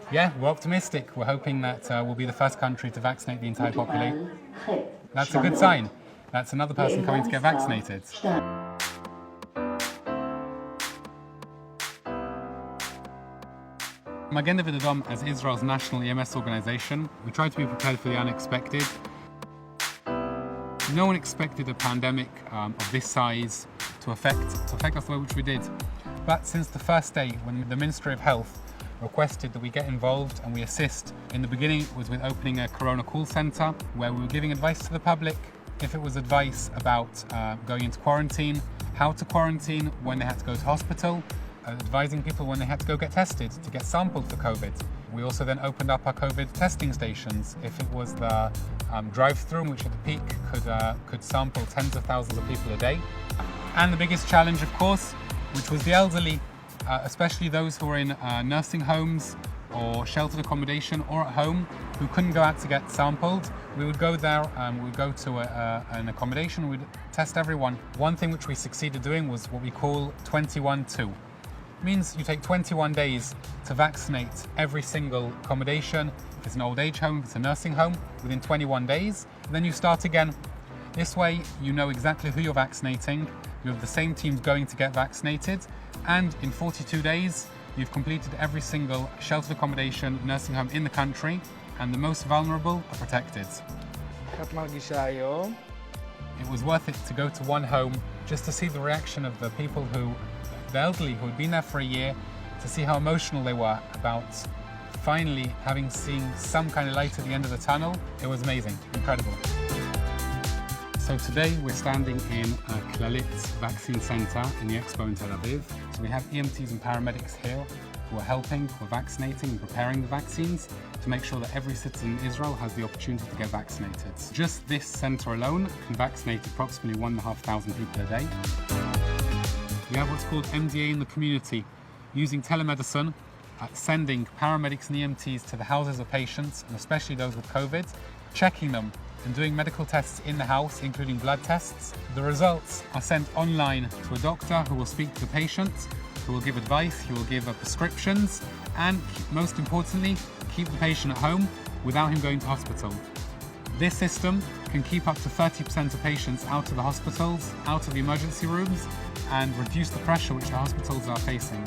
Yeah, we're optimistic. We're hoping that we'll be the first country to vaccinate the entire population. That's a good sign. That's another person coming to get vaccinated. Magen David Adom, as Israel's national EMS organization, we try to be prepared for the unexpected. No one expected a pandemic of this size to affect us the way which we did. But since the first day when the Ministry of Health requested that we get involved and we assist, in the beginning it was with opening a Corona call centre where we were giving advice to the public. If it was advice about going into quarantine, how to quarantine, when they had to go to hospital, advising people when they had to go get tested to get sampled for COVID. We also then opened up our COVID testing stations. If it was the drive-through, which at the peak could sample tens of thousands of people a day. And the biggest challenge, of course, which was the elderly, especially those who were in nursing homes or sheltered accommodation or at home who couldn't go out to get sampled. We would go there, we would go to an accommodation, we'd test everyone. One thing which we succeeded doing was what we call 21-2. It means you take 21 days to vaccinate every single accommodation. If it's an old age home, if it's a nursing home, within 21 days, and then you start again. This way, you know exactly who you're vaccinating, you have the same teams going to get vaccinated, and in 42 days, you've completed every single sheltered accommodation, nursing home in the country, and the most vulnerable are protected. It was worth it to go to one home just to see the reaction of the people the elderly who had been there for a year, to see how emotional they were about finally having seen some kind of light at the end of the tunnel. It was amazing, incredible. So today we're standing in Clalit Vaccine Center in the Expo in Tel Aviv. So we have EMTs and paramedics here who are helping, who are vaccinating and preparing the vaccines to make sure that every citizen in Israel has the opportunity to get vaccinated. Just this center alone can vaccinate approximately 1,500 people a day. We have what's called MDA in the community, using telemedicine, sending paramedics and EMTs to the houses of patients, and especially those with COVID, checking them and doing medical tests in the house, including blood tests. The results are sent online to a doctor who will speak to the patient, who will give advice, who will give prescriptions, and most importantly, keep the patient at home without him going to hospital. This system can keep up to 30% of patients out of the hospitals, out of the emergency rooms, and reduce the pressure which the hospitals are facing.